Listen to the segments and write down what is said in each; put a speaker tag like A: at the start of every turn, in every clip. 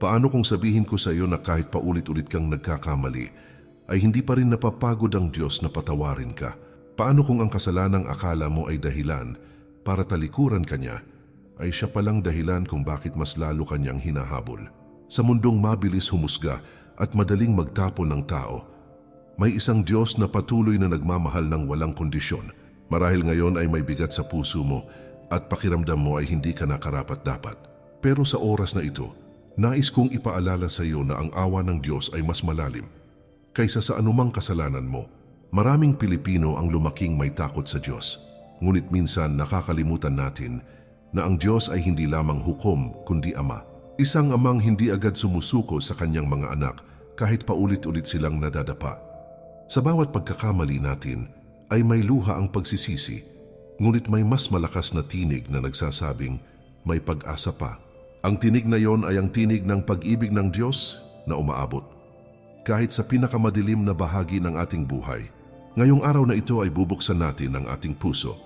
A: Paano kung sabihin ko sa iyo na kahit paulit-ulit kang nagkakamali, ay hindi pa rin napapagod ang Diyos na patawarin ka? Paano kung ang kasalanang akala mo ay dahilan para talikuran ka niya, ay siya palang dahilan kung bakit mas lalo kanyang hinahabol? Sa mundong mabilis humusga at madaling magtapon ng tao, may isang Diyos na patuloy na nagmamahal ng walang kondisyon. Marahil ngayon ay may bigat sa puso mo at pakiramdam mo ay hindi ka nakarapat-dapat. Pero sa oras na ito, nais kong ipaalala sa iyo na ang awa ng Diyos ay mas malalim kaysa sa anumang kasalanan mo. Maraming Pilipino ang lumaking may takot sa Diyos. Ngunit minsan nakakalimutan natin na ang Diyos ay hindi lamang hukom kundi Ama. Isang amang hindi agad sumusuko sa kanyang mga anak kahit paulit-ulit silang nadadapa. Sa bawat pagkakamali natin ay may luha ang pagsisisi, ngunit may mas malakas na tinig na nagsasabing may pag-asa pa. Ang tinig na yon ay ang tinig ng pag-ibig ng Diyos na umaabot kahit sa pinakamadilim na bahagi ng ating buhay. Ngayong araw na ito ay bubuksan natin ang ating puso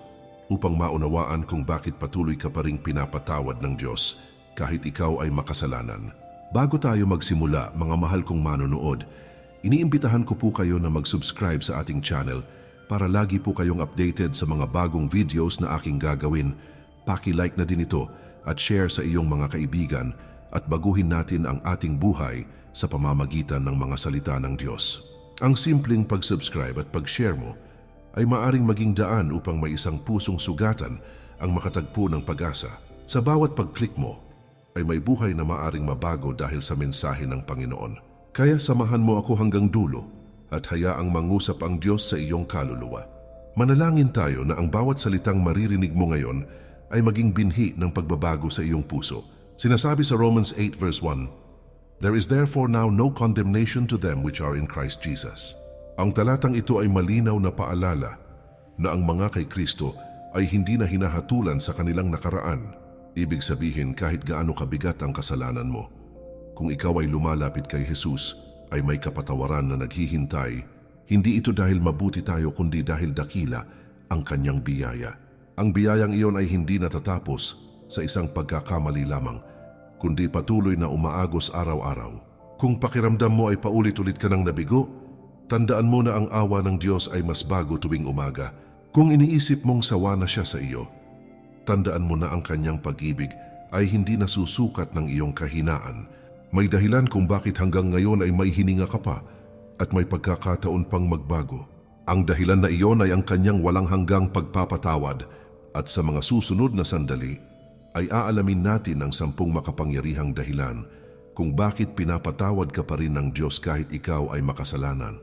A: upang maunawaan kung bakit patuloy ka pa ring pinapatawad ng Diyos kahit ikaw ay makasalanan. Bago tayo magsimula, mga mahal kong manonood, iniimbitahan ko po kayo na mag-subscribe sa ating channel para lagi po kayong updated sa mga bagong videos na aking gagawin. Paki-like na din ito at share sa iyong mga kaibigan at baguhin natin ang ating buhay sa pamamagitan ng mga salita ng Diyos. Ang simpleng pag-subscribe at pag-share mo ay maaring maging daan upang may isang pusong sugatan ang makatagpo ng pag-asa. Sa bawat pag-click mo ay may buhay na maaring mabago dahil sa mensahe ng Panginoon. Kaya samahan mo ako hanggang dulo at hayaang mangusap ang Diyos sa iyong kaluluwa. Manalangin tayo na ang bawat salitang maririnig mo ngayon ay maging binhi ng pagbabago sa iyong puso. Sinasabi sa Romans 8 verse 1, "There is therefore now no condemnation to them which are in Christ Jesus." Ang talatang ito ay malinaw na paalala na ang mga kay Kristo ay hindi na hinahatulan sa kanilang nakaraan. Ibig sabihin kahit gaano kabigat ang kasalanan mo, kung ikaw ay lumalapit kay Jesus, ay may kapatawaran na naghihintay. Hindi ito dahil mabuti tayo kundi dahil dakila ang kanyang biyaya. Ang biyayang iyon ay hindi natatapos sa isang pagkakamali lamang, kundi patuloy na umaagos araw-araw. Kung pakiramdam mo ay paulit-ulit ka nang nabigo, tandaan mo na ang awa ng Diyos ay mas bago tuwing umaga. Kung iniisip mong sawa na siya sa iyo, tandaan mo na ang kanyang pag-ibig ay hindi nasusukat ng iyong kahinaan. May dahilan kung bakit hanggang ngayon ay may hininga ka pa at may pagkakataon pang magbago. Ang dahilan na iyon ay ang kanyang walang hanggang pagpapatawad, at sa mga susunod na sandali ay aalamin natin ang 10 makapangyarihang dahilan kung bakit pinapatawad ka pa rin ng Diyos kahit ikaw ay makasalanan.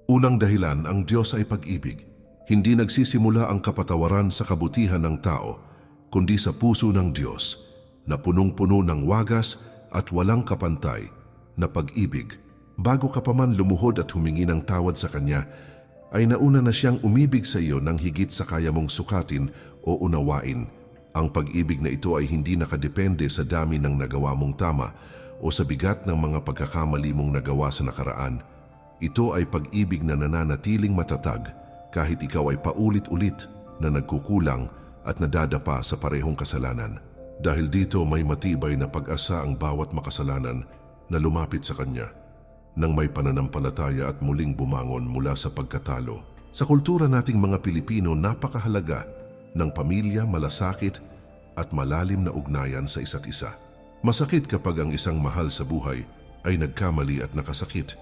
A: Unang dahilan, ang Diyos ay pag-ibig. Hindi nagsisimula ang kapatawaran sa kabutihan ng tao, kundi sa puso ng Diyos na punong-puno ng wagas at walang kapantay na pag-ibig. Bago ka pa man lumuhod at humingi ng tawad sa Kanya, ay nauna na siyang umibig sa iyo ng higit sa kaya mong sukatin o unawain. Ang pag-ibig na ito ay hindi nakadepende sa dami ng nagawa mong tama o sa bigat ng mga pagkakamali mong nagawa sa nakaraan. Ito ay pag-ibig na nananatiling matatag kahit ikaw ay paulit-ulit na nagkukulang at nadadapa sa parehong kasalanan. Dahil dito may matibay na pag-asa ang bawat makasalanan na lumapit sa Kanya nang may pananampalataya at muling bumangon mula sa pagkatalo. Sa kultura nating mga Pilipino, napakahalaga ng pamilya, malasakit at malalim na ugnayan sa isa't isa. Masakit kapag ang isang mahal sa buhay ay nagkamali at nakasakit,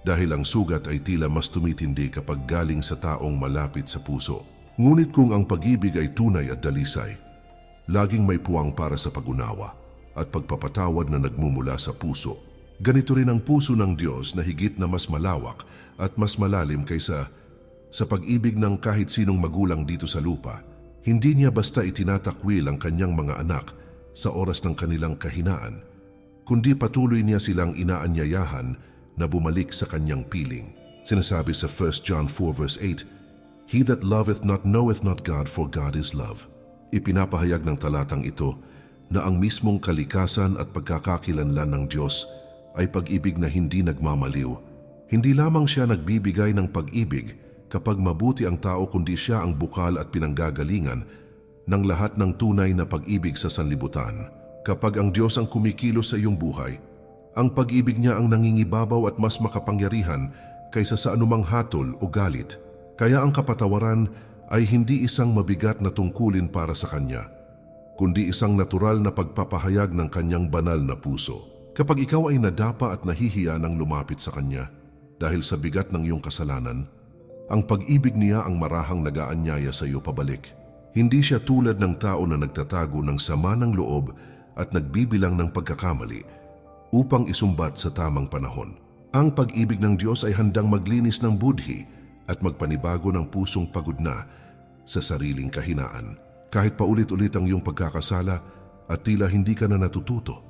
A: dahil ang sugat ay tila mas tumitindi kapag galing sa taong malapit sa puso. Ngunit kung ang pag-ibig ay tunay at dalisay, laging may puwang para sa pag-unawa at pagpapatawad na nagmumula sa puso. Ganito rin ang puso ng Diyos na higit na mas malawak at mas malalim kaysa sa pag-ibig ng kahit sinong magulang dito sa lupa. Hindi niya basta itinatakwil ang kanyang mga anak sa oras ng kanilang kahinaan, kundi patuloy niya silang inaanyayahan na bumalik sa kanyang piling. Sinasabi sa 1 John 4 verse 8, "He that loveth not knoweth not God, for God is love." Ipinapahayag ng talatang ito na ang mismong kalikasan at pagkakakilanlan ng Diyos ay pag-ibig na hindi nagmamaliw. Hindi lamang siya nagbibigay ng pag-ibig kapag mabuti ang tao, kundi siya ang bukal at pinanggagalingan ng lahat ng tunay na pag-ibig sa sanlibutan. Kapag ang Diyos ang kumikilos sa iyong buhay, ang pag-ibig niya ang nangingibabaw at mas makapangyarihan kaysa sa anumang hatol o galit. Kaya ang kapatawaran ay hindi isang mabigat na tungkulin para sa Kanya, kundi isang natural na pagpapahayag ng Kanyang banal na puso. Kapag ikaw ay nadapa at nahihiya ng lumapit sa Kanya dahil sa bigat ng iyong kasalanan, ang pag-ibig niya ang marahang nag-aanyaya sa iyo pabalik. Hindi siya tulad ng tao na nagtatago ng sama ng loob at nagbibilang ng pagkakamali upang isumbat sa tamang panahon. Ang pag-ibig ng Diyos ay handang maglinis ng budhi at magpanibago ng pusong pagod na sa sariling kahinaan. Kahit paulit-ulit ang iyong pagkakasala at tila hindi ka na natututo,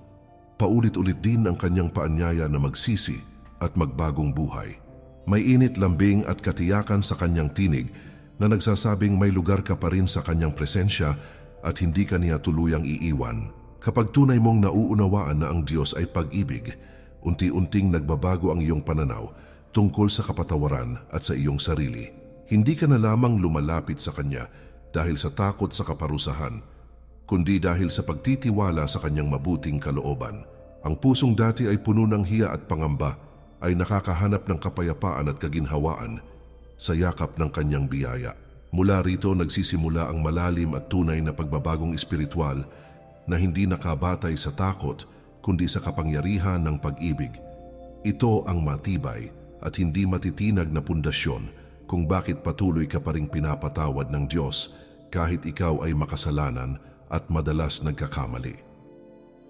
A: paulit-ulit din ang Kanyang paanyaya na magsisi at magbagong buhay. May init, lambing at katiyakan sa Kanyang tinig na nagsasabing may lugar ka pa rin sa Kanyang presensya at hindi ka niya tuluyang iiwan. Kapag tunay mong nauunawaan na ang Diyos ay pag-ibig, unti-unting nagbabago ang iyong pananaw tungkol sa kapatawaran at sa iyong sarili. Hindi ka na lamang lumalapit sa Kanya dahil sa takot sa kaparusahan, kundi dahil sa pagtitiwala sa Kanyang mabuting kalooban. Ang pusong dati ay puno ng hiya at pangamba ay nakakahanap ng kapayapaan at kaginhawaan sa yakap ng Kanyang biyaya. Mula rito nagsisimula ang malalim at tunay na pagbabagong espiritual na hindi nakabatay sa takot kundi sa kapangyarihan ng pag-ibig. Ito ang matibay at hindi matitinag na pundasyon kung bakit patuloy ka pa ring pinapatawad ng Diyos kahit ikaw ay makasalanan at madalas nagkakamali.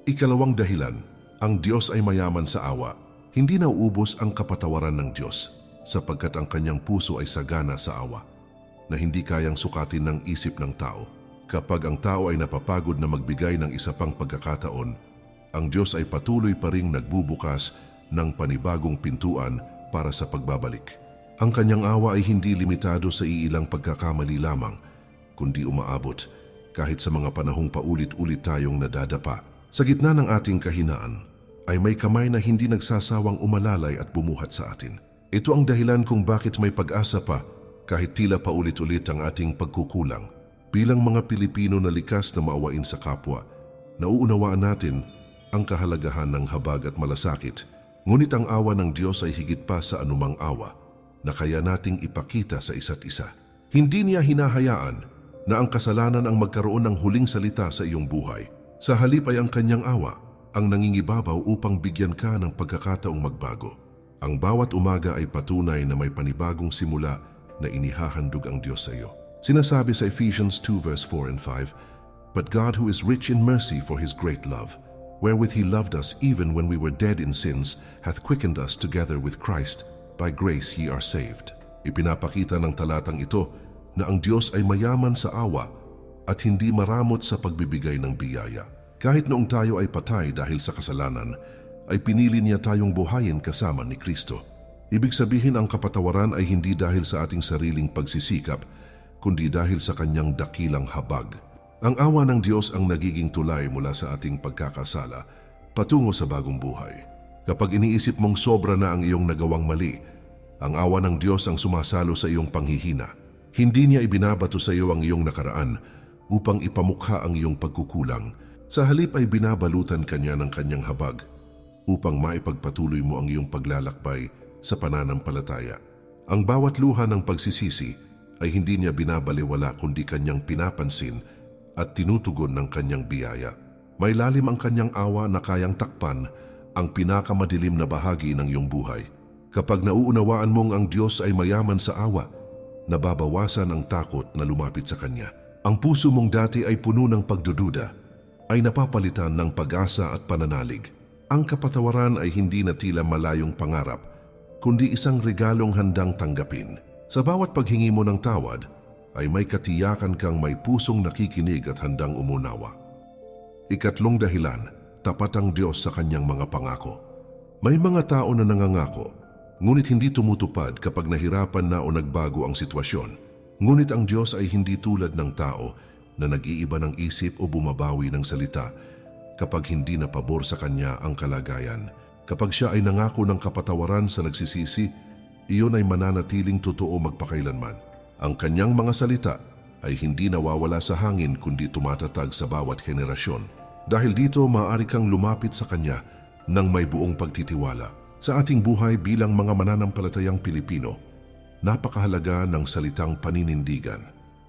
A: Ikalawang dahilan, ang Diyos ay mayaman sa awa. Hindi nauubos ang kapatawaran ng Diyos sapagkat ang Kanyang puso ay sagana sa awa na hindi kayang sukatin ng isip ng tao. Kapag ang tao ay napapagod na magbigay ng isa pang pagkakataon, ang Diyos ay patuloy pa ring nagbubukas ng panibagong pintuan para sa pagbabalik. Ang Kanyang awa ay hindi limitado sa iilang pagkakamali lamang, kundi umaabot kahit sa mga panahong paulit-ulit tayong nadadapa. Sa gitna ng ating kahinaan, ay may kamay na hindi nagsasawang umalalay at bumuhat sa atin. Ito ang dahilan kung bakit may pag-asa pa kahit tila paulit-ulit ang ating pagkukulang. Bilang mga Pilipino na likas na maawain sa kapwa, nauunawaan natin ang kahalagahan ng habag at malasakit. Ngunit ang awa ng Diyos ay higit pa sa anumang awa na kaya nating ipakita sa isa't isa. Hindi niya hinahayaan na ang kasalanan ang magkaroon ng huling salita sa iyong buhay. Sa halip ay ang Kanyang awa ang nangingibabaw upang bigyan ka ng pagkakataong magbago. Ang bawat umaga ay patunay na may panibagong simula na inihahandog ang Diyos sa iyo. Sinasabi sa Ephesians 2 verse 4 and 5, "But God who is rich in mercy for His great love, wherewith He loved us even when we were dead in sins, hath quickened us together with Christ. By grace ye are saved." Ipinapakita ng talatang ito na ang Diyos ay mayaman sa awa at hindi maramot sa pagbibigay ng biyaya. Kahit noong tayo ay patay dahil sa kasalanan, ay pinili niya tayong buhayin kasama ni Kristo. Ibig sabihin ang kapatawaran ay hindi dahil sa ating sariling pagsisikap, kundi dahil sa Kanyang dakilang habag. Ang awa ng Diyos ang nagiging tulay mula sa ating pagkakasala patungo sa bagong buhay. Kapag iniisip mong sobra na ang iyong nagawang mali, ang awa ng Diyos ang sumasalo sa iyong panghihina. Hindi niya ibinabato sa iyo ang iyong nakaraan upang ipamukha ang iyong pagkukulang. Sa halip ay binabalutan Kanya ng Kanyang habag upang maipagpatuloy mo ang iyong paglalakbay sa pananampalataya. Ang bawat luha ng pagsisisi ay hindi niya binabaliwala kundi Kanyang pinapansin at tinutugon ng Kanyang biyaya. May lalim ang Kanyang awa na kayang takpan ang pinakamadilim na bahagi ng iyong buhay. Kapag nauunawaan mong ang Diyos ay mayaman sa awa, nababawasan ang takot na lumapit sa Kanya. Ang puso mong dati ay puno ng pagdududa, ay napapalitan ng pag-asa at pananalig. Ang kapatawaran ay hindi na tila malayong pangarap, kundi isang regalong handang tanggapin. Sa bawat paghingi mo ng tawad, ay may katiyakan kang may pusong nakikinig at handang umunawa. Ikatlong dahilan, tapat ang Diyos sa Kanyang mga pangako. May mga tao na nangangako, ngunit hindi tumutupad kapag nahirapan na o nagbago ang sitwasyon. Ngunit ang Diyos ay hindi tulad ng tao na nag-iiba ng isip o bumabawi ng salita kapag hindi na pabor sa Kanya ang kalagayan. Kapag Siya ay nangako ng kapatawaran sa nagsisisi, iyon ay mananatiling totoo magpakailanman. Ang Kanyang mga salita ay hindi nawawala sa hangin kundi tumatatag sa bawat henerasyon. Dahil dito, maaari kang lumapit sa Kanya ng may buong pagtitiwala. Sa ating buhay bilang mga mananampalatayang Pilipino, napakahalaga ng salitang paninindigan.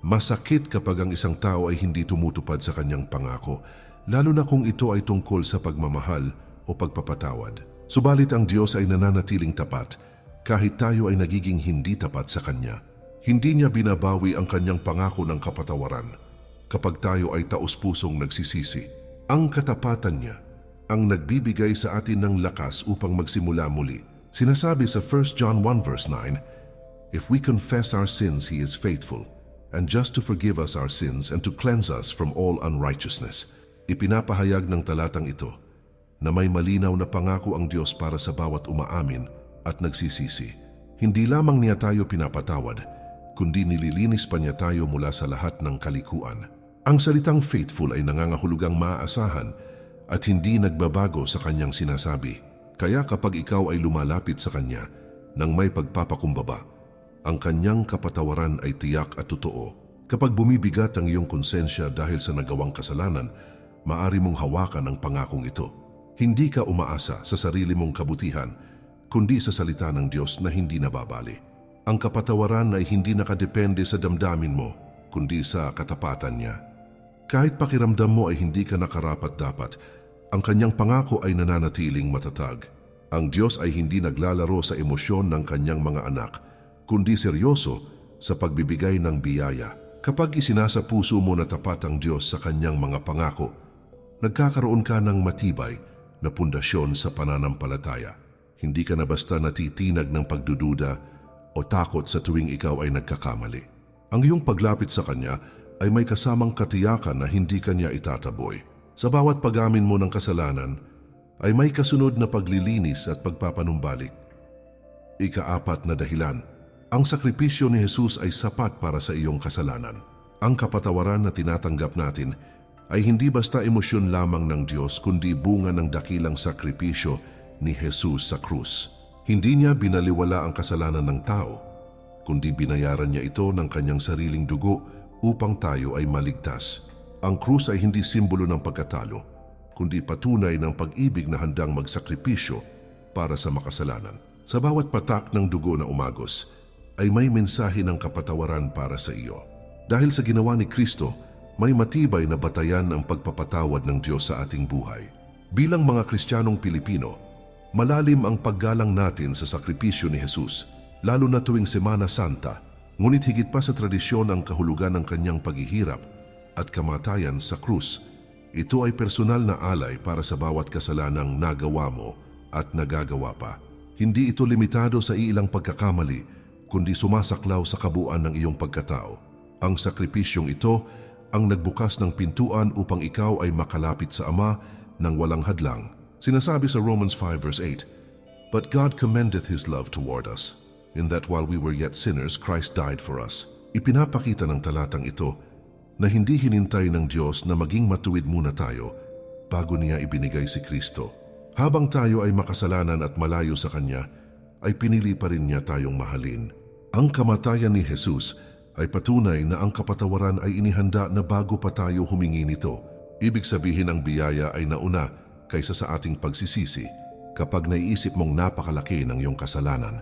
A: Masakit kapag ang isang tao ay hindi tumutupad sa kanyang pangako, lalo na kung ito ay tungkol sa pagmamahal o pagpapatawad. Subalit ang Diyos ay nananatiling tapat kahit tayo ay nagiging hindi tapat sa Kanya. Hindi Niya binabawi ang Kanyang pangako ng kapatawaran kapag tayo ay taos-pusong nagsisisi. Ang katapatan Niya ang nagbibigay sa atin ng lakas upang magsimula muli. Sinasabi sa 1 John 1 verse 9, "If we confess our sins, He is faithful and just to forgive us our sins and to cleanse us from all unrighteousness." Ipinapahayag ng talatang ito na may malinaw na pangako ang Diyos para sa bawat umaamin at nagsisisi. Hindi lamang Niya tayo pinapatawad, kundi nililinis pa Niya tayo mula sa lahat ng kalikuan. Ang salitang faithful ay nangangahulugang maaasahan at hindi nagbabago sa Kanyang sinasabi. Kaya kapag ikaw ay lumalapit sa Kanya nang may pagpapakumbaba, ang Kanyang kapatawaran ay tiyak at totoo. Kapag bumibigat ang iyong konsensya dahil sa nagawang kasalanan, maaari mong hawakan ang pangakong ito. Hindi ka umaasa sa sarili mong kabutihan, kundi sa salita ng Diyos na hindi nababali. Ang kapatawaran ay hindi nakadepende sa damdamin mo, kundi sa katapatan Niya. Kahit pakiramdam mo ay hindi ka nakarapat-dapat, ang Kanyang pangako ay nananatiling matatag. Ang Diyos ay hindi naglalaro sa emosyon ng Kanyang mga anak, kundi seryoso sa pagbibigay ng biyaya. Kapag isinasa puso mo na tapat ang Diyos sa Kanyang mga pangako, nagkakaroon ka ng matibay na pundasyon sa pananampalataya. Hindi ka na basta natitinag ng pagdududa o takot sa tuwing ikaw ay nagkakamali. Ang iyong paglapit sa Kanya ay may kasamang katiyakan na hindi Kanya itataboy. Sa bawat pag-amin mo ng kasalanan, ay may kasunod na paglilinis at pagpapanumbalik. Ika-4 na dahilan, ang sakripisyo ni Jesus ay sapat para sa iyong kasalanan. Ang kapatawaran na tinatanggap natin ay hindi basta emosyon lamang ng Diyos, kundi bunga ng dakilang sakripisyo ni Jesus sa krus. Hindi Niya binaliwala ang kasalanan ng tao, kundi binayaran Niya ito ng Kanyang sariling dugo upang tayo ay maligtas. Ang krus ay hindi simbolo ng pagkatalo, kundi patunay ng pag-ibig na handang magsakripisyo para sa makasalanan. Sa bawat patak ng dugo na umagos, ay may mensahe ng kapatawaran para sa iyo. Dahil sa ginawa ni Kristo, may matibay na batayan ang pagpapatawad ng Diyos sa ating buhay. Bilang mga Kristiyanong Pilipino, malalim ang paggalang natin sa sakripisyo ni Jesus, lalo na tuwing Semana Santa, ngunit higit pa sa tradisyon ang kahulugan ng Kanyang paghihirap at kamatayan sa krus. Ito ay personal na alay para sa bawat kasalanang nagawa mo at nagagawa pa. Hindi ito limitado sa ilang pagkakamali, kundi sumasaklaw sa kabuuan ng iyong pagkatao. Ang sakripisyong ito ang nagbukas ng pintuan upang ikaw ay makalapit sa Ama ng walang hadlang. Sinasabi sa Romans 5 verse 8, "But God commendeth His love toward us, in that while we were yet sinners, Christ died for us." Ipinapakita ng talatang ito na hindi hinintay ng Diyos na maging matuwid muna tayo bago Niya ibinigay si Kristo. Habang tayo ay makasalanan at malayo sa Kanya, ay pinili pa rin Niya tayong mahalin. Ang kamatayan ni Jesus ay patunay na ang kapatawaran ay inihanda na bago pa tayo humingi nito. Ibig sabihin ang biyaya ay nauna kaysa sa ating pagsisisi. Kapag naiisip mong napakalaki ng iyong kasalanan,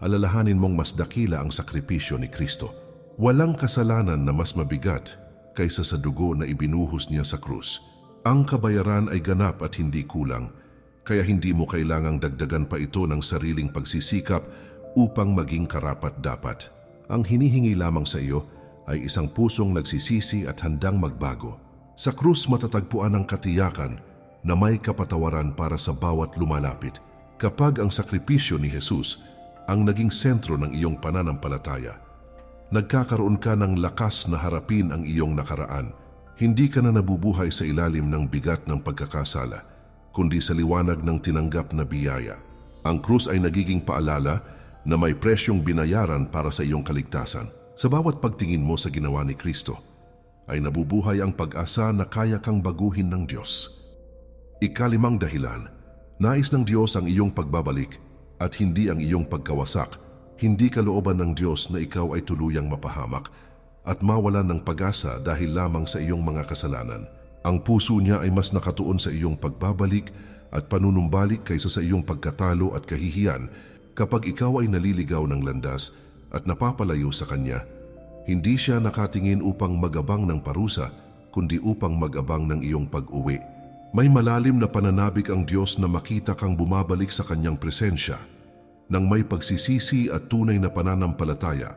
A: alalahanin mong mas dakila ang sakripisyo ni Kristo. Walang kasalanan na mas mabigat kaysa sa dugo na ibinuhos Niya sa krus. Ang kabayaran ay ganap at hindi kulang, kaya hindi mo kailangang dagdagan pa ito ng sariling pagsisikap upang maging karapat-dapat. Ang hinihingi lamang sa iyo ay isang pusong nagsisisi at handang magbago. Sa krus matatagpuan ang katiyakan na may kapatawaran para sa bawat lumalapit. Kapag ang sakripisyo ni Jesus ang naging sentro ng iyong pananampalataya, nagkakaroon ka ng lakas na harapin ang iyong nakaraan. Hindi ka na nabubuhay sa ilalim ng bigat ng pagkakasala, kundi sa liwanag ng tinanggap na biyaya. Ang krus ay nagiging paalala na may presyong binayaran para sa iyong kaligtasan. Sa bawat pagtingin mo sa ginawa ni Kristo, ay nabubuhay ang pag-asa na kaya kang baguhin ng Diyos. Ika-5 dahilan, nais ng Diyos ang iyong pagbabalik at hindi ang iyong pagkawasak. Hindi kalooban ng Diyos na ikaw ay tuluyang mapahamak at mawalan ng pag-asa dahil lamang sa iyong mga kasalanan. Ang puso niya ay mas nakatuon sa iyong pagbabalik at panunumbalik kaysa sa iyong pagkatalo at kahihiyan kapag ikaw ay naliligaw ng landas at napapalayo sa kanya. Hindi siya nakatingin upang magabang ng parusa, kundi upang magabang ng iyong pag-uwi. May malalim na pananabik ang Diyos na makita kang bumabalik sa kanyang presensya. Nang may pagsisisi at tunay na pananampalataya,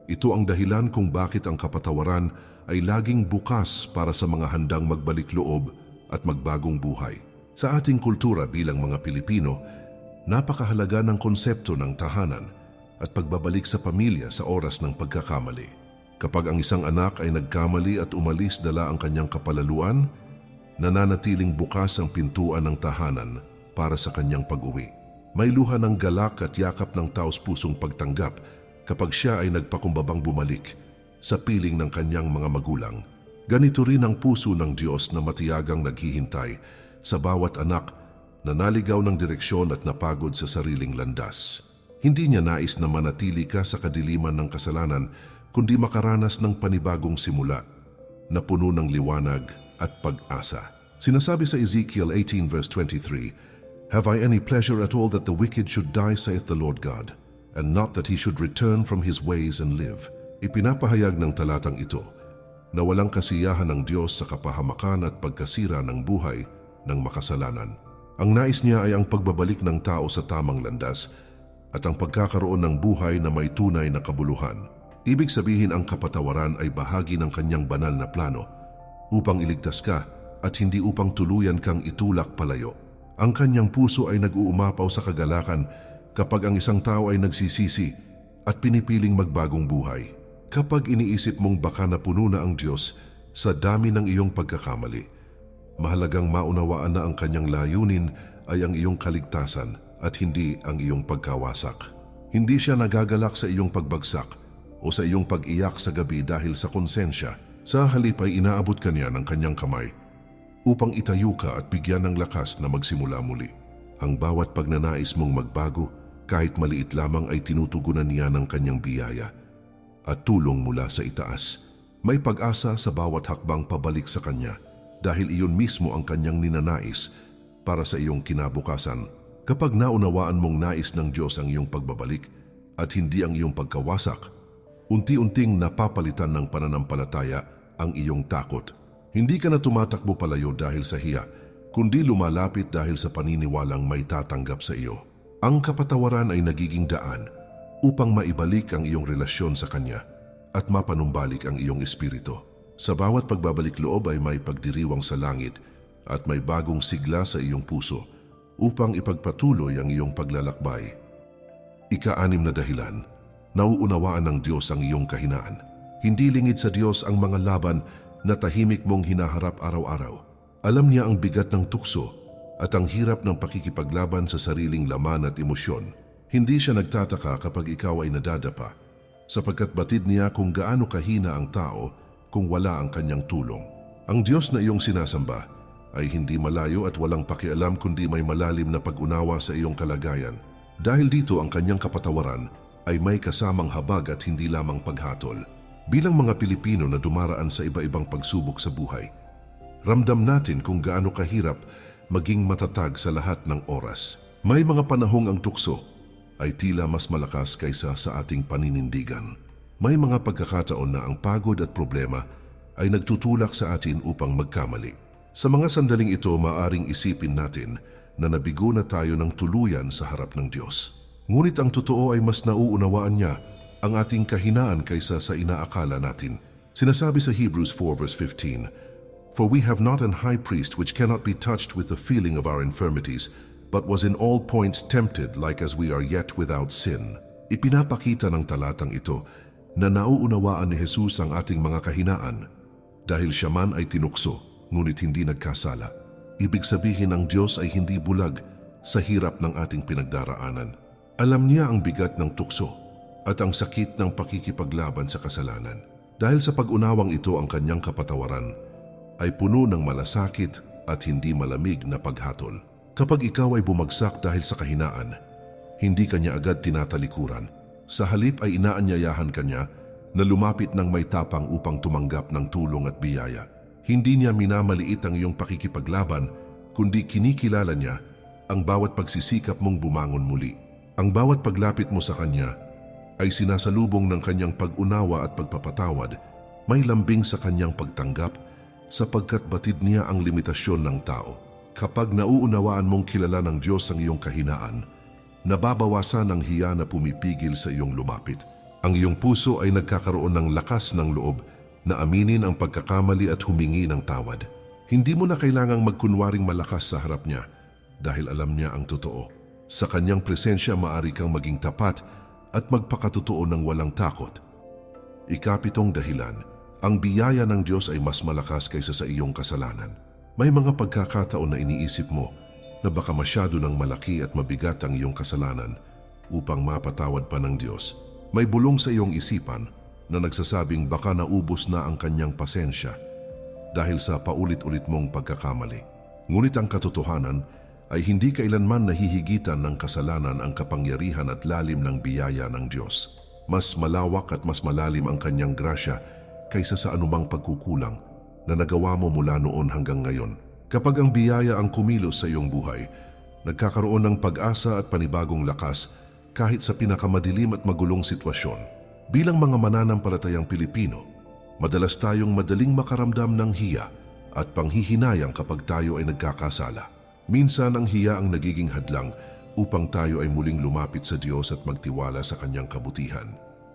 A: ito ang dahilan kung bakit ang kapatawaran ay laging bukas para sa mga handang magbalik loob at magbagong buhay. Sa ating kultura bilang mga Pilipino, napakahalaga ng konsepto ng tahanan at pagbabalik sa pamilya sa oras ng pagkakamali. Kapag ang isang anak ay nagkamali at umalis dala ang kanyang kapalaluan, nananatiling bukas ang pintuan ng tahanan para sa kanyang pag-uwi. May luha ng galak at yakap ng taos-pusong pagtanggap kapag siya ay nagpakumbabang bumalik sa piling ng kanyang mga magulang. Ganito rin ang puso ng Diyos na matiyagang naghihintay sa bawat anak na naligaw ng direksyon at napagod sa sariling landas. Hindi niya nais na manatili ka sa kadiliman ng kasalanan, kundi makaranas ng panibagong simula na puno ng liwanag at pag-asa. Sinasabi sa Ezekiel 18 verse 23, "Have I any pleasure at all that the wicked should die, saith the Lord God, and not that he should return from his ways and live?" Ipinapahayag ng talatang ito na walang kasiyahan ng Diyos sa kapahamakan at pagkasira ng buhay ng makasalanan. Ang nais niya ay ang pagbabalik ng tao sa tamang landas at ang pagkakaroon ng buhay na may tunay na kabuluhan. Ibig sabihin, ang kapatawaran ay bahagi ng kanyang banal na plano upang iligtas ka at hindi upang tuluyan kang itulak palayo. Ang kanyang puso ay nag-uumapaw sa kagalakan kapag ang isang tao ay nagsisisi at pinipiling magbagong buhay. Kapag iniisip mong baka napuno na ang Diyos sa dami ng iyong pagkakamali, mahalagang maunawaan na ang kanyang layunin ay ang iyong kaligtasan at hindi ang iyong pagkawasak. Hindi siya nagagalak sa iyong pagbagsak o sa iyong pag-iyak sa gabi dahil sa konsensya. Sa halip ay inaabot ka niya ng kanyang kamay upang itayo ka at bigyan ng lakas na magsimula muli. Ang bawat pagnanais mong magbago, kahit maliit lamang, ay tinutugunan niya ng kanyang biyaya at tulong mula sa itaas. May pag-asa sa bawat hakbang pabalik sa kanya dahil iyon mismo ang kanyang ninanais para sa iyong kinabukasan. Kapag naunawaan mong nais ng Diyos ang iyong pagbabalik at hindi ang iyong pagkawasak, unti-unting napapalitan ng pananampalataya ang iyong takot. Hindi ka na tumatakbo palayo dahil sa hiya, kundi lumalapit dahil sa paniniwalang may tatanggap sa iyo. Ang kapatawaran ay nagiging daan upang maibalik ang iyong relasyon sa Kanya at mapanumbalik ang iyong espiritu. Sa bawat pagbabalik loob ay may pagdiriwang sa langit at may bagong sigla sa iyong puso upang ipagpatuloy ang iyong paglalakbay. Ika-6 na dahilan, nauunawaan ng Diyos ang iyong kahinaan. Hindi lingid sa Diyos ang mga laban na tahimik mong hinaharap araw-araw. Alam niya ang bigat ng tukso at ang hirap ng pakikipaglaban sa sariling laman at emosyon. Hindi siya nagtataka kapag ikaw ay nadadapa, sapagkat batid niya kung gaano kahina ang tao kung wala ang kanyang tulong. Ang Diyos na iyong sinasamba ay hindi malayo at walang pakialam, kundi may malalim na pag-unawa sa iyong kalagayan. Dahil dito, ang kanyang kapatawaran ay may kasamang habag at hindi lamang paghatol. Bilang mga Pilipino na dumaraan sa iba-ibang pagsubok sa buhay, ramdam natin kung gaano kahirap maging matatag sa lahat ng oras. May mga panahong ang tukso ay tila mas malakas kaysa sa ating paninindigan. May mga pagkakataon na ang pagod at problema ay nagtutulak sa atin upang magkamali. Sa mga sandaling ito, maaring isipin natin na nabigo na tayo ng tuluyan sa harap ng Diyos. Ngunit ang totoo ay mas nauunawaan niya ang ating kahinaan kaysa sa inaakala natin. Sinasabi sa Hebrews 4 verse 15, "For we have not an high priest which cannot be touched with the feeling of our infirmities, but was in all points tempted like as we are yet without sin." Ipinapakita ng talatang ito na nauunawaan ni Jesus ang ating mga kahinaan dahil siya man ay tinukso, ngunit hindi nagkasala. Ibig sabihin, ang Diyos ay hindi bulag sa hirap ng ating pinagdaraanan. Alam niya ang bigat ng tukso at ang sakit ng pakikipaglaban sa kasalanan. Dahil sa pag-unawang ito, ang kanyang kapatawaran ay puno ng malasakit at hindi malamig na paghatol. Kapag ikaw ay bumagsak dahil sa kahinaan, hindi kanya agad tinatalikuran. Sa halip ay inaanyayahan kanya na lumapit ng may tapang upang tumanggap ng tulong at biyaya. Hindi niya minamaliit ang iyong pakikipaglaban, kundi kinikilala niya ang bawat pagsisikap mong bumangon muli. Ang bawat paglapit mo sa Kanya ay sinasalubong ng Kanyang pag-unawa at pagpapatawad, may lambing sa Kanyang pagtanggap sapagkat batid niya ang limitasyon ng tao. Kapag nauunawaan mong kilala ng Diyos ang iyong kahinaan, nababawasan ang hiya na pumipigil sa iyong lumapit. Ang iyong puso ay nagkakaroon ng lakas ng loob na aminin ang pagkakamali at humingi ng tawad. Hindi mo na kailangang magkunwaring malakas sa harap niya dahil alam niya ang totoo. Sa Kanyang presensya maaari kang maging tapat at magpakatotoo ng walang takot. Ikapitong dahilan, ang biyaya ng Diyos ay mas malakas kaysa sa iyong kasalanan. May mga pagkakataon na iniisip mo na baka masyado ng malaki at mabigat ang iyong kasalanan upang mapatawad pa ng Diyos. May bulong sa iyong isipan na nagsasabing baka naubos na ang Kanyang pasensya dahil sa paulit-ulit mong pagkakamali. Ngunit ang katotohanan ay hindi kailanman nahihigitan ng kasalanan ang kapangyarihan at lalim ng biyaya ng Diyos. Mas malawak at mas malalim ang Kanyang grasya kaysa sa anumang pagkukulang na nagawa mo mula noon hanggang ngayon. Kapag ang biyaya ang kumilos sa iyong buhay, nagkakaroon ng pag-asa at panibagong lakas kahit sa pinakamadilim at magulong sitwasyon. Bilang mga mananampalatayang Pilipino, madalas tayong madaling makaramdam ng hiya at panghihinayang kapag tayo ay nagkakasala. Minsan ang hiya ang nagiging hadlang upang tayo ay muling lumapit sa Diyos at magtiwala sa Kanyang kabutihan.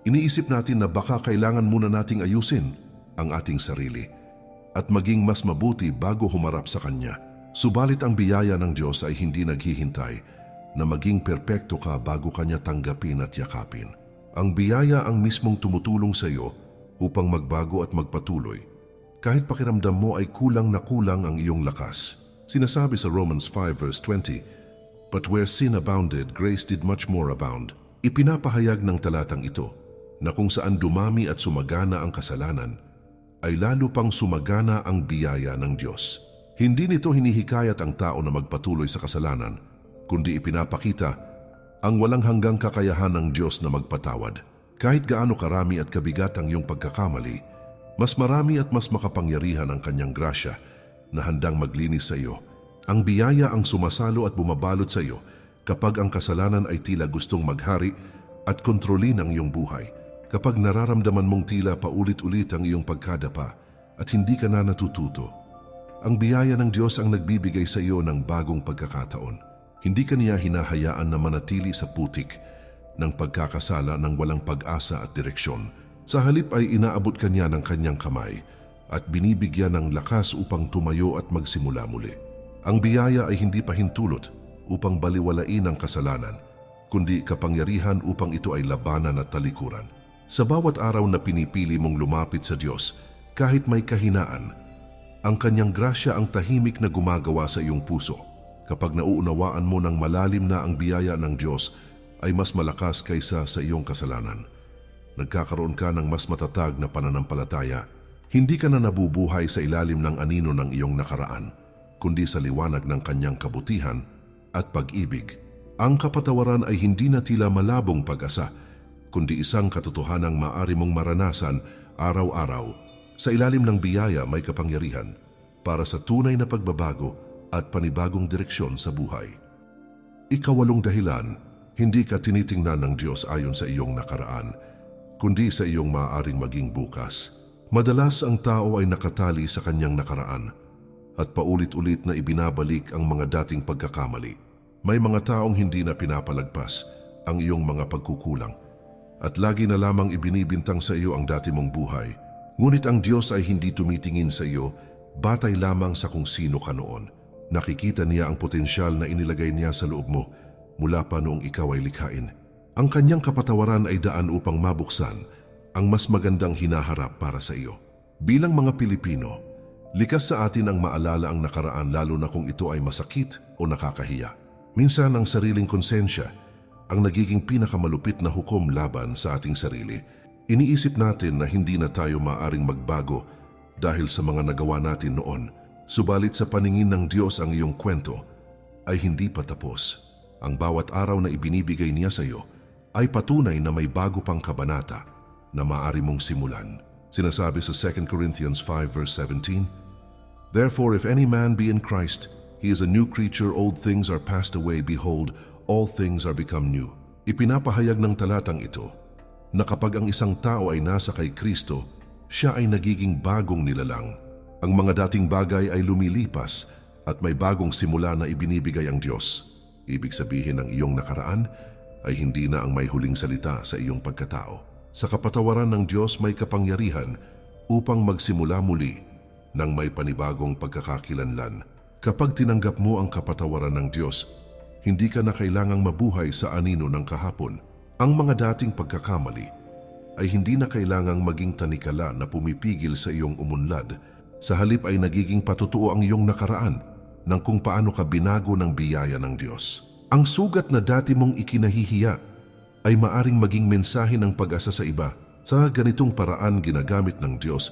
A: Iniisip natin na baka kailangan muna nating ayusin ang ating sarili at maging mas mabuti bago humarap sa Kanya. Subalit ang biyaya ng Diyos ay hindi naghihintay na maging perpekto ka bago Kanya tanggapin at yakapin. Ang biyaya ang mismong tumutulong sa iyo upang magbago at magpatuloy, kahit pakiramdam mo ay kulang na kulang ang iyong lakas. Sinasabi sa Romans 5 verse 20, "But where sin abounded, grace did much more abound." Ipinapahayag ng talatang ito na kung saan dumami at sumagana ang kasalanan, ay lalo pang sumagana ang biyaya ng Diyos. Hindi nito hinihikayat ang tao na magpatuloy sa kasalanan, kundi ipinapakita ang walang hanggang kakayahan ng Diyos na magpatawad. Kahit gaano karami at kabigat ang iyong pagkakamali, mas marami at mas makapangyarihan ang Kanyang grasya na handang maglinis sa iyo. Ang biyaya ang sumasalo at bumabalot sa iyo kapag ang kasalanan ay tila gustong maghari at kontrolin ang iyong buhay. Kapag nararamdaman mong tila paulit-ulit ang iyong pagkadapa at hindi ka na natututo, ang biyaya ng Diyos ang nagbibigay sa iyo ng bagong pagkakataon. Hindi ka niya hinahayaan na manatili sa putik ng pagkakasala ng walang pag-asa at direksyon. Sa halip ay inaabot ka niya ng Kanyang kamay at binibigyan ng lakas upang tumayo at magsimula muli. Ang biyaya ay hindi pahintulot upang baliwalain ang kasalanan, kundi kapangyarihan upang ito ay labanan at talikuran. Sa bawat araw na pinipili mong lumapit sa Diyos, kahit may kahinaan, ang Kanyang grasya ang tahimik na gumagawa sa iyong puso. Kapag nauunawaan mo ng malalim na ang biyaya ng Diyos ay mas malakas kaysa sa iyong kasalanan, nagkakaroon ka ng mas matatag na pananampalataya. Hindi ka na nabubuhay sa ilalim ng anino ng iyong nakaraan, kundi sa liwanag ng Kanyang kabutihan at pag-ibig. Ang kapatawaran ay hindi na tila malabong pag-asa, kundi isang katotohanang maaari mong maranasan araw-araw. Sa ilalim ng biyaya may kapangyarihan para sa tunay na pagbabago at panibagong direksyon sa buhay. Ikawalong dahilan, hindi ka tinitingnan ng Diyos ayon sa iyong nakaraan, kundi sa iyong maaaring maging bukas. Madalas ang tao ay nakatali sa kanyang nakaraan at paulit-ulit na ibinabalik ang mga dating pagkakamali. May mga taong hindi na pinapalagpas ang iyong mga pagkukulang at lagi na lamang ibinibintang sa iyo ang dati mong buhay. Ngunit ang Diyos ay hindi tumitingin sa iyo batay lamang sa kung sino ka noon. Nakikita niya ang potensyal na inilagay niya sa loob mo mula pa noong ikaw ay likhain. Ang Kanyang kapatawaran ay daan upang mabuksan ang mas magandang hinaharap para sa iyo. Bilang mga Pilipino, likas sa atin ang maalala ang nakaraan lalo na kung ito ay masakit o nakakahiya. Minsan ang sariling konsensya ang nagiging pinakamalupit na hukom laban sa ating sarili. Iniisip natin na hindi na tayo maaaring magbago dahil sa mga nagawa natin noon. Subalit sa paningin ng Diyos ang iyong kwento ay hindi pa tapos. Ang bawat araw na ibinibigay niya sa iyo ay patunay na may bago pang kabanata na maaari mong simulan. Sinasabi sa 2 Corinthians 5 verse 17, Therefore, if any man be in Christ, he is a new creature, old things are passed away, behold, all things are become new. Ipinapahayag ng talatang ito na kapag ang isang tao ay nasa kay Kristo, siya ay nagiging bagong nilalang. Ang mga dating bagay ay lumilipas at may bagong simula na ibinibigay ang Diyos. Ibig sabihin ng iyong nakaraan ay hindi na ang may huling salita sa iyong pagkatao. Sa kapatawaran ng Diyos may kapangyarihan upang magsimula muli ng may panibagong pagkakakilanlan. Kapag tinanggap mo ang kapatawaran ng Diyos, hindi ka na kailangang mabuhay sa anino ng kahapon. Ang mga dating pagkakamali ay hindi na kailangang maging tanikala na pumipigil sa iyong umunlad. Sa halip ay nagiging patutuo ang iyong nakaraan ng kung paano ka binago ng biyaya ng Diyos. Ang sugat na dati mong ikinahihiya ay maaring maging mensahe ng pag-asa sa iba. Sa ganitong paraan ginagamit ng Diyos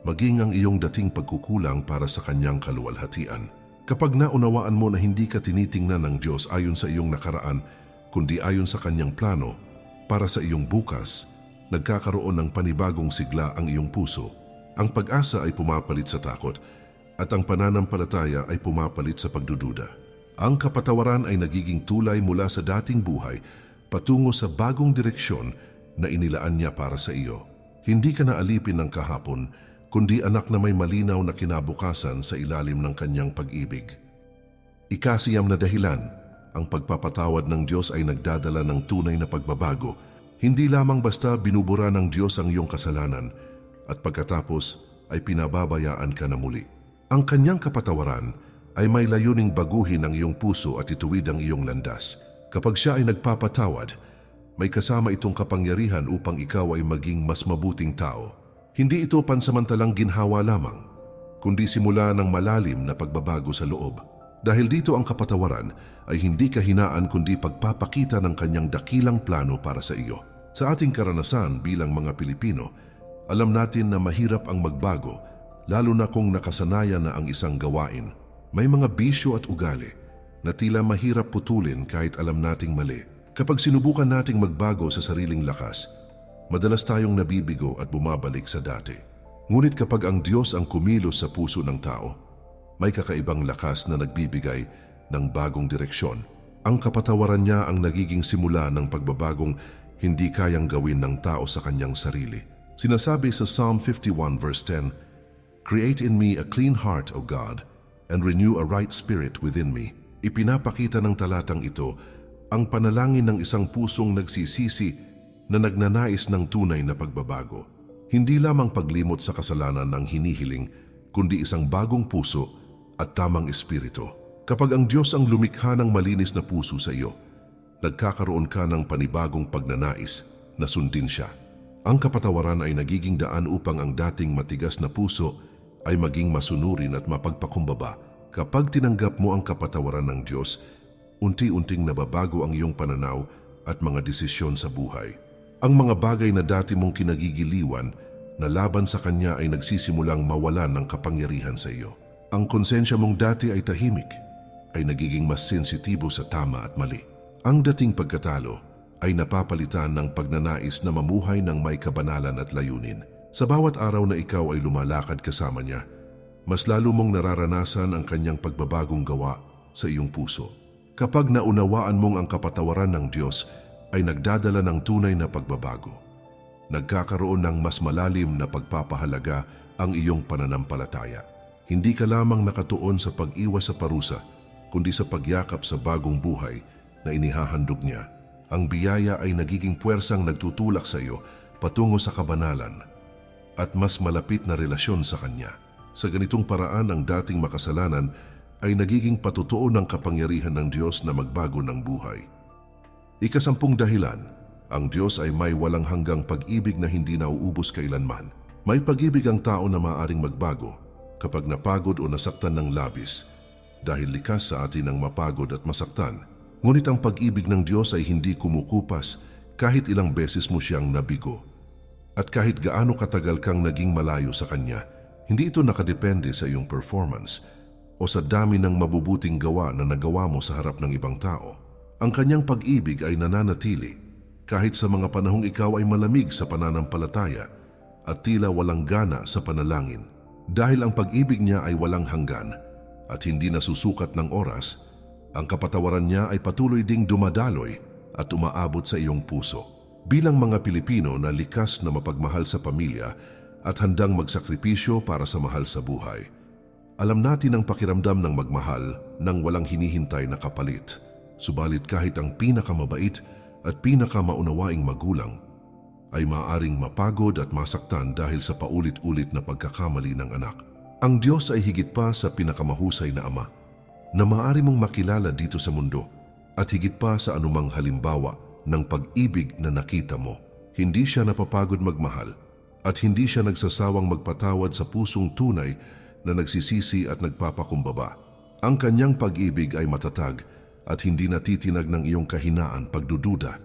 A: maging ang iyong dating pagkukulang para sa kanyang kaluwalhatian. Kapag naunawaan mo na hindi ka tinitingnan ng Diyos ayon sa iyong nakaraan, kundi ayon sa kanyang plano para sa iyong bukas, nagkakaroon ng panibagong sigla ang iyong puso. Ang pag-asa ay pumapalit sa takot at ang pananampalataya ay pumapalit sa pagdududa. Ang kapatawaran ay nagiging tulay mula sa dating buhay patungo sa bagong direksyon na inilaan niya para sa iyo. Hindi ka na alipin ng kahapon, kundi anak na may malinaw na kinabukasan sa ilalim ng kanyang pag-ibig. Ikasiyam na dahilan, ang pagpapatawad ng Diyos ay nagdadala ng tunay na pagbabago. Hindi lamang basta binubura ng Diyos ang iyong kasalanan at pagkatapos ay pinababayaan ka na muli. Ang kanyang kapatawaran ay may layuning baguhin ang iyong puso at ituwid ang iyong landas. Kapag siya ay nagpapatawad, may kasama itong kapangyarihan upang ikaw ay maging mas mabuting tao. Hindi ito pansamantalang ginhawa lamang, kundi simula ng malalim na pagbabago sa loob. Dahil dito ang kapatawaran ay hindi kahinaan kundi pagpapakita ng kanyang dakilang plano para sa iyo. Sa ating karanasan bilang mga Pilipino, alam natin na mahirap ang magbago, lalo na kung nakasanayan na ang isang gawain. May mga bisyo at ugali na tila mahirap putulin kahit alam nating mali. Kapag sinubukan nating magbago sa sariling lakas, madalas tayong nabibigo at bumabalik sa dati. Ngunit kapag ang Diyos ang kumilos sa puso ng tao, may kakaibang lakas na nagbibigay ng bagong direksyon. Ang kapatawaran niya ang nagiging simula ng pagbabagong hindi kayang gawin ng tao sa kanyang sarili. Sinasabi sa Psalm 51 verse 10, "Create in me a clean heart, O God, and renew a right spirit within me." Ipinapakita ng talatang ito ang panalangin ng isang pusong nagsisisi na nagnanais ng tunay na pagbabago. Hindi lamang paglimot sa kasalanan ng hinihiling, kundi isang bagong puso at tamang espiritu. Kapag ang Diyos ang lumikha ng malinis na puso sa iyo, nagkakaroon ka ng panibagong pagnanais na sundin siya. Ang kapatawaran ay nagiging daan upang ang dating matigas na puso ay maging masunurin at mapagpakumbaba. Kapag tinanggap mo ang kapatawaran ng Diyos, unti-unting nababago ang iyong pananaw at mga desisyon sa buhay. Ang mga bagay na dati mong kinagigiliwan na laban sa Kanya ay nagsisimulang mawalan ng kapangyarihan sa iyo. Ang konsensya mong dati ay tahimik, ay nagiging mas sensitibo sa tama at mali. Ang dating pagkatalo ay napapalitan ng pagnanais na mamuhay ng may kabanalan at layunin. Sa bawat araw na ikaw ay lumalakad kasama Niya, mas lalo mong nararanasan ang Kanyang pagbabagong gawa sa iyong puso. Kapag naunawaan mong ang kapatawaran ng Diyos ay nagdadala ng tunay na pagbabago, nagkakaroon ng mas malalim na pagpapahalaga ang iyong pananampalataya. Hindi ka lamang nakatuon sa pag-iwas sa parusa, kundi sa pagyakap sa bagong buhay na inihahandog Niya. Ang biyaya ay nagiging puwersang nagtutulak sa iyo patungo sa kabanalan at mas malapit na relasyon sa Kanya. Sa ganitong paraan, ang dating makasalanan ay nagiging patutuo ng kapangyarihan ng Diyos na magbago ng buhay. Ika-10 dahilan, ang Diyos ay may walang hanggang pag-ibig na hindi nauubos kailanman. May pag-ibig ang tao na maaaring magbago kapag napagod o nasaktan ng labis, dahil likas sa atin ang mapagod at masaktan. Ngunit ang pag-ibig ng Diyos ay hindi kumukupas kahit ilang beses mo siyang nabigo. At kahit gaano katagal kang naging malayo sa Kanya, hindi ito nakadepende sa iyong performance o sa dami ng mabubuting gawa na nagawa mo sa harap ng ibang tao. Ang Kanyang pag-ibig ay nananatili kahit sa mga panahong ikaw ay malamig sa pananampalataya at tila walang gana sa panalangin. Dahil ang pag-ibig niya ay walang hanggan at hindi nasusukat ng oras, ang kapatawaran niya ay patuloy ding dumadaloy at umaabot sa iyong puso. Bilang mga Pilipino na likas na mapagmahal sa pamilya at handang magsakripisyo para sa mahal sa buhay, alam natin ang pakiramdam ng magmahal nang walang hinihintay na kapalit. Subalit kahit ang pinakamabait at pinakamaunawaing magulang ay maaaring mapagod at masaktan dahil sa paulit-ulit na pagkakamali ng anak. Ang Diyos ay higit pa sa pinakamahusay na ama na maaari mong makilala dito sa mundo at higit pa sa anumang halimbawa ng pag-ibig na nakita mo. Hindi siya napapagod magmahal at hindi siya nagsasawang magpatawad sa pusong tunay na nagsisisi at nagpapakumbaba. Ang kanyang pag-ibig ay matatag at hindi natitinag ng iyong kahinaan, pagdududa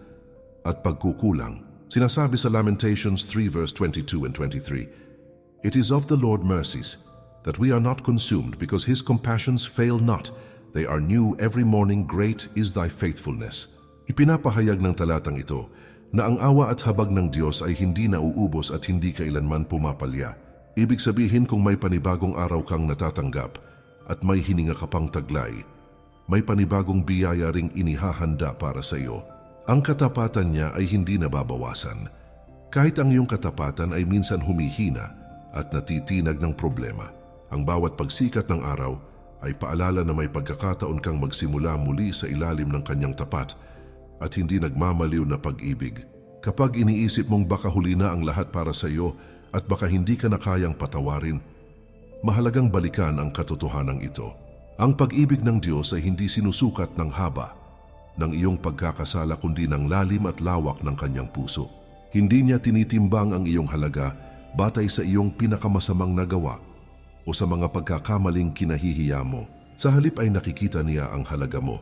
A: at pagkukulang. Sinasabi sa Lamentations 3 verse 22 and 23, "It is of the Lord mercies that we are not consumed, because his compassions fail not. They are new every morning, great is thy faithfulness." Ipinapahayag ng talatang ito na ang awa at habag ng Diyos ay hindi nauubos at hindi kailanman pumapalya. Ibig sabihin, kung may panibagong araw kang natatanggap at may hininga ka pang taglay, may panibagong biyaya ring inihahanda para sa iyo. Ang katapatan niya ay hindi nababawasan. Kahit ang iyong katapatan ay minsan humihina at natitinag ng problema, ang bawat pagsikat ng araw ay paalala na may pagkakataon kang magsimula muli sa ilalim ng kanyang tapat at hindi nagmamaliw na pag-ibig. Kapag iniisip mong baka huli na ang lahat para sa iyo at baka hindi ka na kayang patawarin, mahalagang balikan ang katotohanan ito. Ang pag-ibig ng Diyos ay hindi sinusukat ng haba ng iyong pagkakasala, kundi ng lalim at lawak ng kanyang puso. Hindi niya tinitimbang ang iyong halaga batay sa iyong pinakamasamang nagawa o sa mga pagkakamaling kinahihiya mo. Sa halip ay nakikita niya ang halaga mo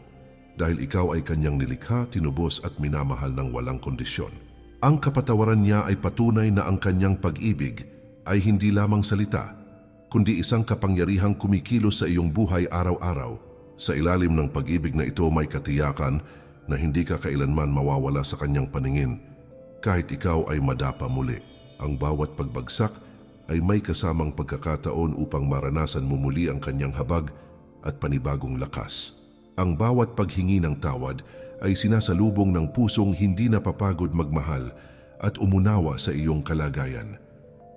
A: dahil ikaw ay kanyang nilikha, tinubos at minamahal ng walang kondisyon. Ang kapatawaran niya ay patunay na ang kanyang pag-ibig ay hindi lamang salita, kundi isang kapangyarihang kumikilos sa iyong buhay araw-araw. Sa ilalim ng pag-ibig na ito may katiyakan na hindi ka kailanman mawawala sa kanyang paningin kahit ikaw ay madapa muli. Ang bawat pagbagsak ay may kasamang pagkakataon upang maranasan mo muli ang kanyang habag at panibagong lakas. Ang bawat paghingi ng tawad ay sinasalubong ng pusong hindi napapagod magmahal at umunawa sa iyong kalagayan.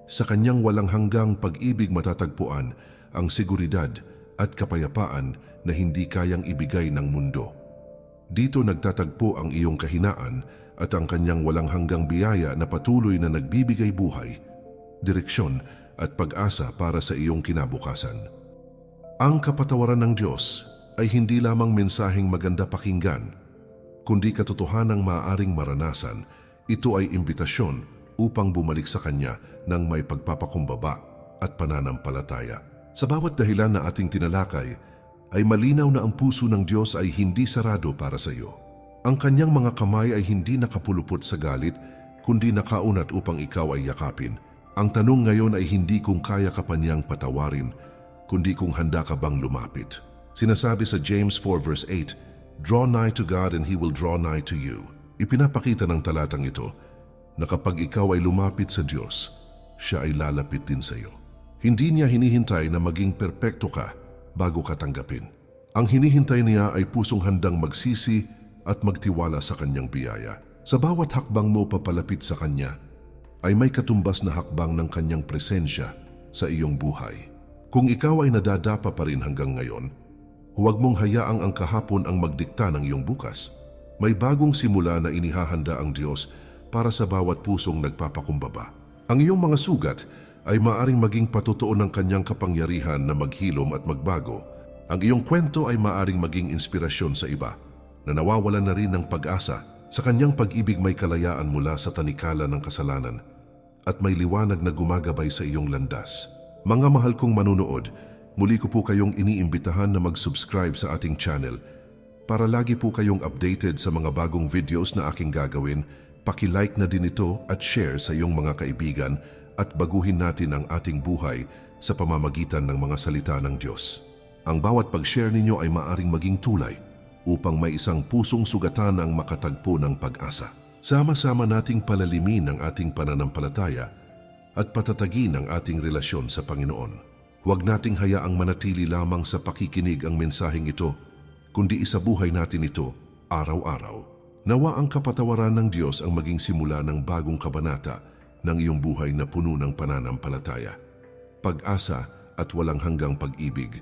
A: Sa kanyang walang hanggang pag-ibig matatagpuan ang seguridad at kapayapaan na hindi kayang ibigay ng mundo. Dito nagtatagpo ang iyong kahinaan at ang kanyang walang hanggang biyaya na patuloy na nagbibigay buhay, direksyon at pag-asa para sa iyong kinabukasan. Ang kapatawaran ng Diyos ay hindi lamang mensaheng maganda pakinggan, kundi katotohanang maaaring maranasan. Ito ay imbitasyon upang bumalik sa Kanya ng may pagpapakumbaba at pananampalataya. Sa bawat dahilan na ating tinalakay, ay malinaw na ang puso ng Diyos ay hindi sarado para sa iyo. Ang kanyang mga kamay ay hindi nakapulupot sa galit, kundi nakaunat upang ikaw ay yakapin. Ang tanong ngayon ay hindi kung kaya ka pa niyang patawarin, kundi kung handa ka bang lumapit. Sinasabi sa James 4 verse 8, "Draw nigh to God and He will draw nigh to you." Ipinapakita ng talatang ito na kapag ikaw ay lumapit sa Diyos, siya ay lalapit din sa iyo. Hindi niya hinihintay na maging perpekto ka bago ka tanggapin. Ang hinihintay niya ay pusong handang magsisi at magtiwala sa kanyang biyaya. Sa bawat hakbang mo papalapit sa kanya, ay may katumbas na hakbang ng kanyang presensya sa iyong buhay. Kung ikaw ay nadadapa pa rin hanggang ngayon, huwag mong hayaang ang kahapon ang magdikta ng iyong bukas. May bagong simula na inihahanda ang Diyos para sa bawat pusong nagpapakumbaba. Ang iyong mga sugat ay maaring maging patotoo ng kanyang kapangyarihan na maghilom at magbago. Ang iyong kwento ay maaring maging inspirasyon sa iba na nawawalan na rin ng pag-asa. Sa kanyang pag-ibig may kalayaan mula sa tanikala ng kasalanan at may liwanag na gumagabay sa iyong landas. Mga mahal kong manunood, muli ko po kayong iniimbitahan na mag-subscribe sa ating channel para lagi po kayong updated sa mga bagong videos na aking gagawin. Paki-like na din ito at share sa iyong mga kaibigan at baguhin natin ang ating buhay sa pamamagitan ng mga salita ng Diyos. Ang bawat pag-share ninyo ay maaring maging tulay upang may isang pusong sugatan ang makatagpo ng pag-asa. Sama-sama nating palalimin ang ating pananampalataya at patatagin ang ating relasyon sa Panginoon. Huwag nating hayaang manatili lamang sa pakikinig ang mensaheng ito, kundi isabuhay natin ito araw-araw. Nawa ang kapatawaran ng Diyos ang maging simula ng bagong kabanata ng iyong buhay na puno ng pananampalataya, pag-asa at walang hanggang pag-ibig.